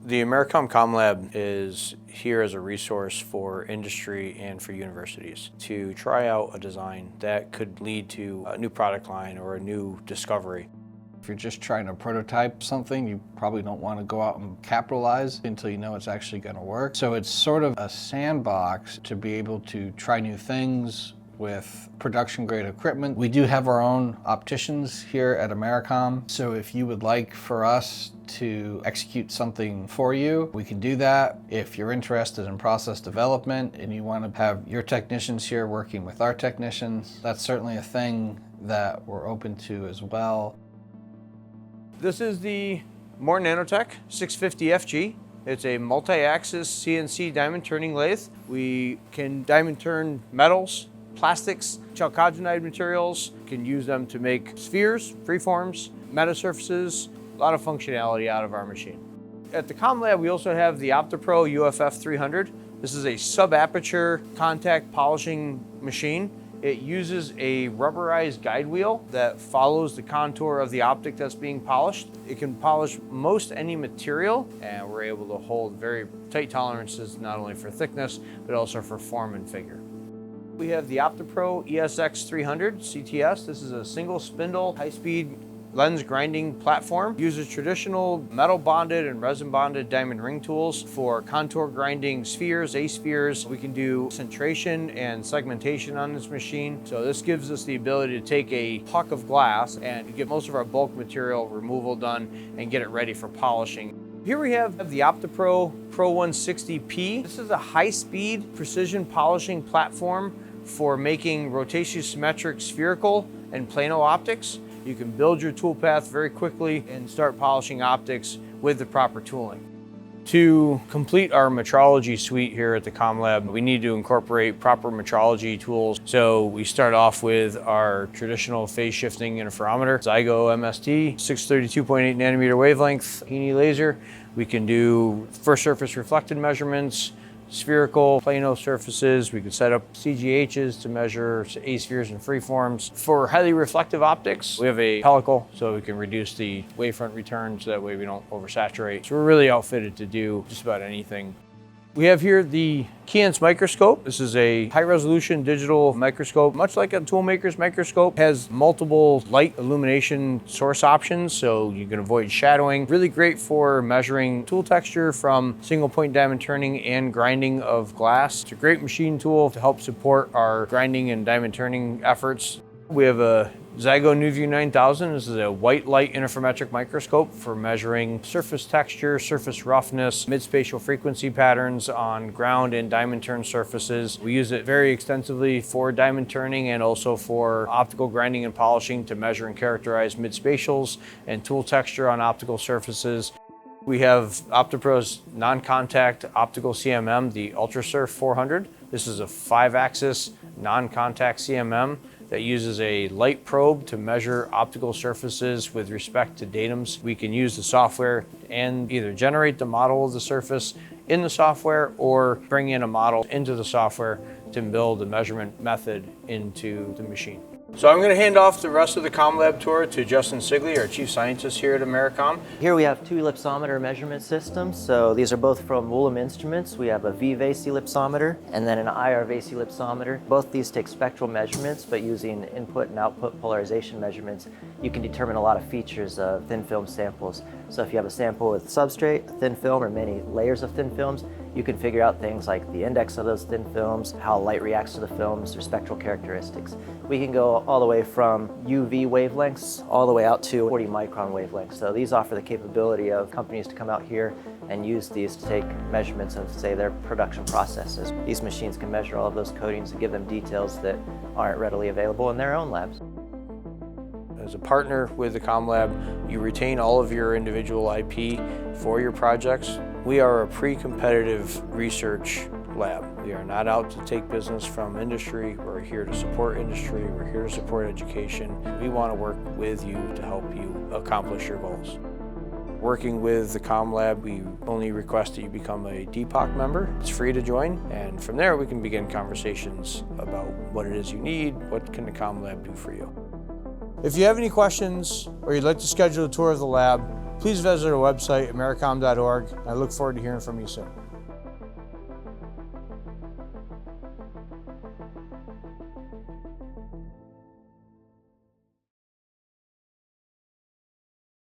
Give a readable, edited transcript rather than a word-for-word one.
The AmeriCOM-Com-Lab is here as a resource for industry and for universities to try out a design that could lead to a new product line or a new discovery. If you're just trying to prototype something, you probably don't want to go out and capitalize until you know it's actually going to work. So it's sort of a sandbox to be able to try new things with production grade equipment. We do have our own opticians here at AmeriCOM, so if you would like for us to execute something for you, we can do that. If you're interested in process development and you want to have your technicians here working with our technicians, that's certainly a thing that we're open to as well. This is the More Nanotech 650 FG. It's a multi-axis CNC diamond turning lathe. We can diamond turn metals, plastics, chalcogenide materials, can use them to make spheres, freeforms, metasurfaces, a lot of functionality out of our machine. At the COM-Lab, we also have the OptiPro UFF 300. This is a sub-aperture contact polishing machine. It uses a rubberized guide wheel that follows the contour of the optic that's being polished. It can polish most any material, and we're able to hold very tight tolerances, not only for thickness, but also for form and figure. We have the OptiPro ESX 300 CTS. This is a single spindle, high-speed lens grinding platform. Uses traditional metal bonded and resin bonded diamond ring tools for contour grinding spheres, A-spheres. We can do centration and segmentation on this machine. So this gives us the ability to take a puck of glass and get most of our bulk material removal done and get it ready for polishing. Here we have the OptiPro Pro 160P. This is a high-speed precision polishing platform for making rotation-symmetric spherical and plano optics. You can build your toolpath very quickly and start polishing optics with the proper tooling. To complete our metrology suite here at the COM-Lab, we need to incorporate proper metrology tools. So we start off with our traditional phase shifting interferometer, Zygo MST, 632.8 nanometer wavelength, Heaney laser. We can do first surface reflected measurements, spherical, plano surfaces. We could set up CGHs to measure A-spheres and freeforms. For highly reflective optics, we have a pellicle, so we can reduce the wavefront return so that way we don't oversaturate. So we're really outfitted to do just about anything. We have here the Keyence microscope. This is a high-resolution digital microscope. Much like a toolmaker's microscope, has multiple light illumination source options, so you can avoid shadowing. Really great for measuring tool texture from single-point diamond turning and grinding of glass. It's a great machine tool to help support our grinding and diamond turning efforts. We have a Zygo NuView 9000. This is a white light interferometric microscope for measuring surface texture, surface roughness, mid-spatial frequency patterns on ground and diamond turn surfaces. We use it very extensively for diamond turning and also for optical grinding and polishing to measure and characterize mid-spatials and tool texture on optical surfaces. We have OptiPro's non-contact optical CMM, the UltraSurf 400. This is a 5-axis non-contact CMM that uses a light probe to measure optical surfaces with respect to datums. We can use the software and either generate the model of the surface in the software or bring in a model into the software to build the measurement method into the machine. So I'm going to hand off the rest of the COM-Lab tour to Justin Sigley, our chief scientist here at AmeriCOM. Here we have two ellipsometer measurement systems. So these are both from Woolham Instruments. We have a V-Vase ellipsometer and then an IR-Vase ellipsometer. Both these take spectral measurements, but using input and output polarization measurements, you can determine a lot of features of thin film samples. So if you have a sample with substrate, a thin film, or many layers of thin films, you can figure out things like the index of those thin films, how light reacts to the films, their spectral characteristics. We can go all the way from UV wavelengths all the way out to 40 micron wavelengths. So these offer the capability of companies to come out here and use these to take measurements of, say, their production processes. These machines can measure all of those coatings and give them details that aren't readily available in their own labs. As a partner with the COM-Lab, you retain all of your individual IP for your projects. We are a pre-competitive research lab. We are not out to take business from industry. We're here to support industry. We're here to support education. We want to work with you to help you accomplish your goals. Working with the COM-Lab, we only request that you become a DPOC member. It's free to join, and from there we can begin conversations about what it is you need, what can the COM-Lab do for you. If you have any questions or you'd like to schedule a tour of the lab, please visit our website, americom.org. I look forward to hearing from you soon.